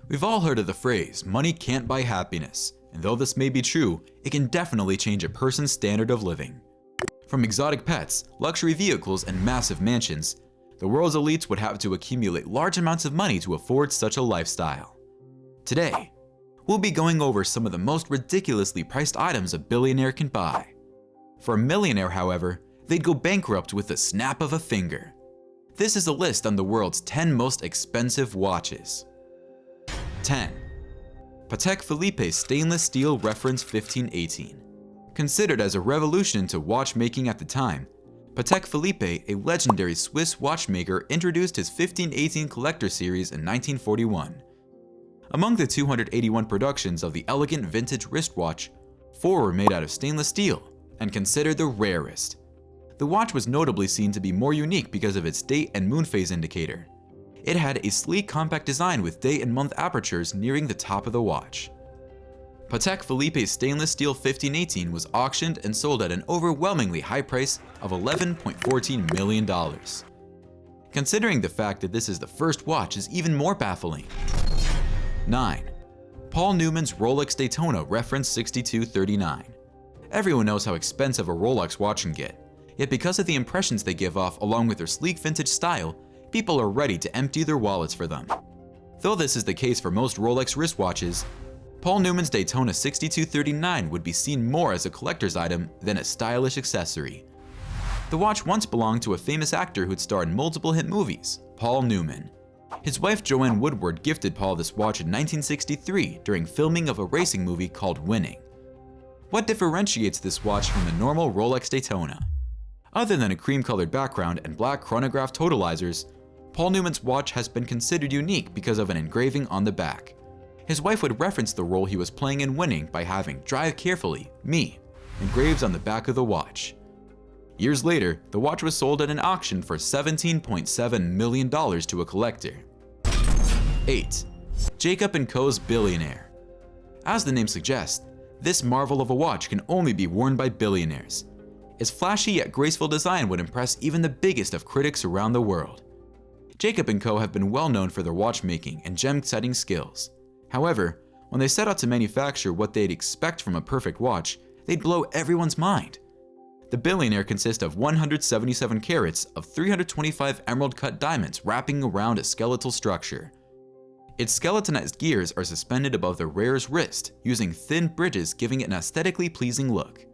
We've all heard of the phrase, money can't buy happiness, and though this may be true, it can definitely change a person's standard of living. From exotic pets, luxury vehicles, and massive mansions, the world's elites would have to accumulate large amounts of money to afford such a lifestyle. Today, we'll be going over some of the most ridiculously priced items a billionaire can buy. For a millionaire, however, they'd go bankrupt with the snap of a finger. This is a list on the world's 10 most expensive watches. 10. Patek Philippe stainless steel reference 1518. Considered as a revolution to watchmaking at the time, Patek Philippe, a legendary Swiss watchmaker, introduced his 1518 collector series in 1941. Among the 281 productions of the elegant vintage wristwatch, 4 were made out of stainless steel and considered the rarest. The watch was notably seen to be more unique because of its date and moon phase indicator. It had a sleek, compact design with day and month apertures nearing the top of the watch. Patek Philippe's stainless steel 1518 was auctioned and sold at an overwhelmingly high price of $11.14 million. Considering the fact that this is the first watch is even more baffling. 9. Paul Newman's Rolex Daytona reference 6239. Everyone knows how expensive a Rolex watch can get, yet because of the impressions they give off along with their sleek vintage style, people are ready to empty their wallets for them. Though this is the case for most Rolex wristwatches, Paul Newman's Daytona 6239 would be seen more as a collector's item than a stylish accessory. The watch once belonged to a famous actor who'd starred in multiple hit movies, Paul Newman. His wife Joanne Woodward gifted Paul this watch in 1963 during filming of a racing movie called Winning. What differentiates this watch from the normal Rolex Daytona? Other than a cream-colored background and black chronograph totalizers, Paul Newman's watch has been considered unique because of an engraving on the back. His wife would reference the role he was playing in Winning by having "Drive Carefully, Me" engraved on the back of the watch. Years later, the watch was sold at an auction for $17.7 million to a collector. 8. Jaeger Co Billionaire. As the name suggests, this marvel of a watch can only be worn by billionaires. Its flashy yet graceful design would impress even the biggest of critics around the world. Jaeger Co have been well known for their watchmaking and gem-setting skills. However, when they set out to manufacture what they'd expect from a perfect watch, they'd blow everyone's mind. The billionaire consists of 177 carats of 325 emerald-cut diamonds wrapping around a skeletal structure. Its skeletonized gears are suspended above the wearer's wrist, using thin bridges giving it an aesthetically pleasing look.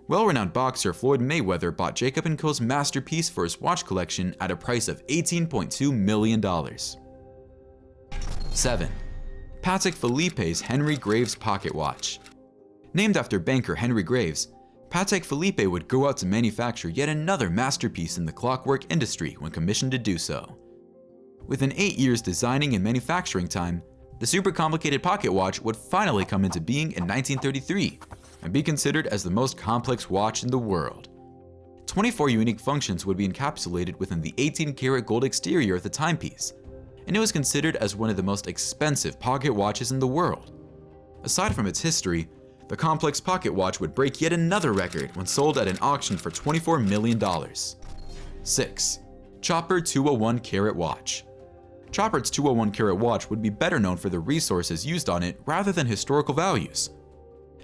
Well-renowned boxer Floyd Mayweather bought Jaeger Co's masterpiece for his watch collection at a price of $18.2 million. 7. Patek Philippe's Henry Graves pocket watch. Named after banker Henry Graves, Patek Philippe would go out to manufacture yet another masterpiece in the clockwork industry when commissioned to do so. Within 8 years designing and manufacturing time, the super complicated pocket watch would finally come into being in 1933 and be considered as the most complex watch in the world. 24 unique functions would be encapsulated within the 18-karat gold exterior of the timepiece, and it was considered as one of the most expensive pocket watches in the world. Aside from its history, the complex pocket watch would break yet another record when sold at an auction for $24 million. 6. Chopard 201-karat watch. Chopard's 201-karat watch would be better known for the resources used on it rather than historical values.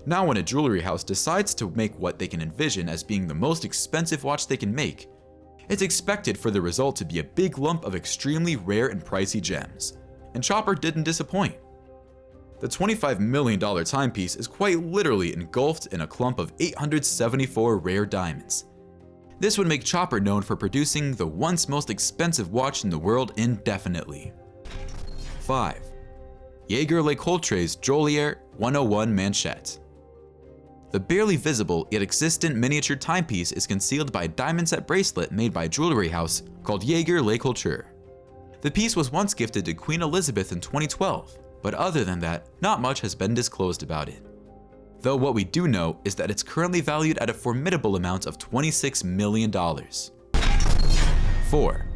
Now when a jewelry house decides to make what they can envision as being the most expensive watch they can make, it's expected for the result to be a big lump of extremely rare and pricey gems, and Chopard didn't disappoint. The $25 million timepiece is quite literally engulfed in a clump of 874 rare diamonds. This would make Chopard known for producing the once most expensive watch in the world indefinitely. 5. Jaeger LeCoultre's Joliet 101 Manchette. The barely visible yet existent miniature timepiece is concealed by a diamond-set bracelet made by a jewelry house called Jaeger LeCoultre. The piece was once gifted to Queen Elizabeth in 2012, but other than that, not much has been disclosed about it. Though what we do know is that it's currently valued at a formidable amount of $26 million. 4.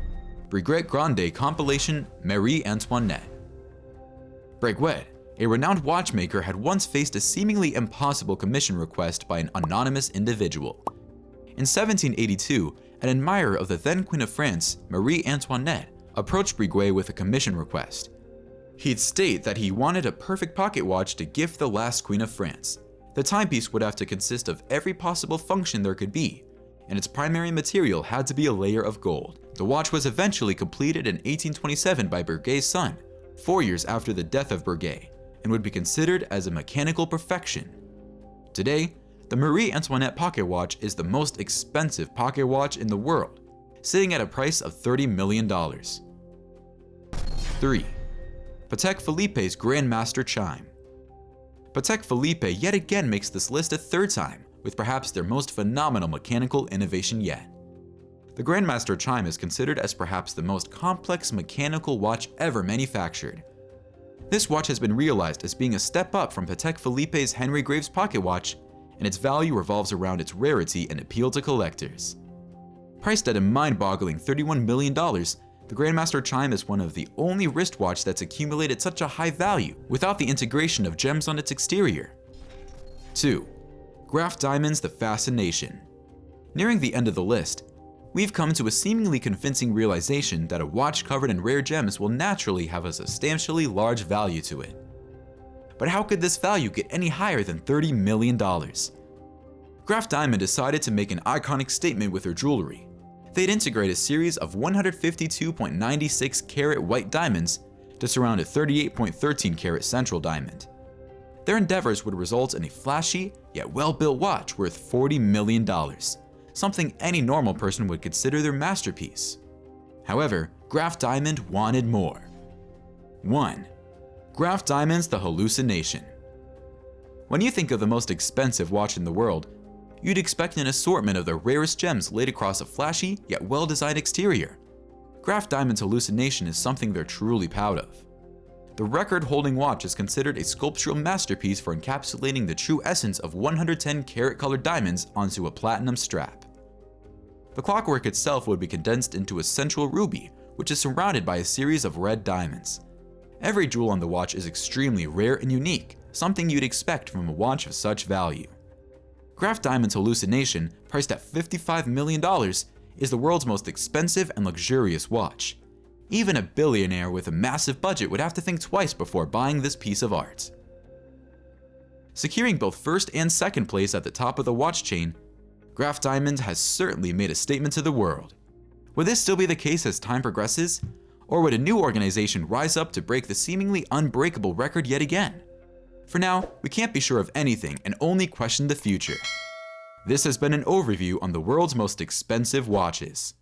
Breguet Grande Compilation Marie Antoinette. Breguet, a renowned watchmaker, had once faced a seemingly impossible commission request by an anonymous individual. In 1782, an admirer of the then Queen of France, Marie Antoinette, approached Breguet with a commission request. He'd state that he wanted a perfect pocket watch to gift the last Queen of France. The timepiece would have to consist of every possible function there could be, and its primary material had to be a layer of gold. The watch was eventually completed in 1827 by Breguet's son, 4 years after the death of Breguet, and would be considered as a mechanical perfection. Today, the Marie Antoinette pocket watch is the most expensive pocket watch in the world, sitting at a price of $30 million. 3. Patek Philippe's Grandmaster Chime. Patek Philippe yet again makes this list a third time, with perhaps their most phenomenal mechanical innovation yet. The Grandmaster Chime is considered as perhaps the most complex mechanical watch ever manufactured. This watch has been realized as being a step up from Patek Philippe's Henry Graves pocket watch, and its value revolves around its rarity and appeal to collectors. Priced at a mind-boggling $31 million, the Grandmaster Chime is one of the only wristwatch that's accumulated such a high value without the integration of gems on its exterior. 2. Graff Diamonds The Fascination. Nearing the end of the list, we've come to a seemingly convincing realization that a watch covered in rare gems will naturally have a substantially large value to it. But how could this value get any higher than $30 million? Graff Diamond decided to make an iconic statement with their jewelry. They'd integrate a series of 152.96 carat white diamonds to surround a 38.13 carat central diamond. Their endeavors would result in a flashy yet well-built watch worth $40 million, something any normal person would consider their masterpiece. However, Graff Diamond wanted more. 1. Graff Diamonds The Hallucination. When you think of the most expensive watch in the world, you'd expect an assortment of the rarest gems laid across a flashy yet well-designed exterior. Graff Diamond's Hallucination is something they're truly proud of. The record-holding watch is considered a sculptural masterpiece for encapsulating the true essence of 110 karat colored diamonds onto a platinum strap. The clockwork itself would be condensed into a central ruby, which is surrounded by a series of red diamonds. Every jewel on the watch is extremely rare and unique, something you'd expect from a watch of such value. Graff Diamond's Hallucination, priced at $55 million, is the world's most expensive and luxurious watch. Even a billionaire with a massive budget would have to think twice before buying this piece of art. Securing both first and second place at the top of the watch chain, Graff Diamond has certainly made a statement to the world. Would this still be the case as time progresses? Or would a new organization rise up to break the seemingly unbreakable record yet again? For now, we can't be sure of anything and only question the future. This has been an overview on the world's most expensive watches.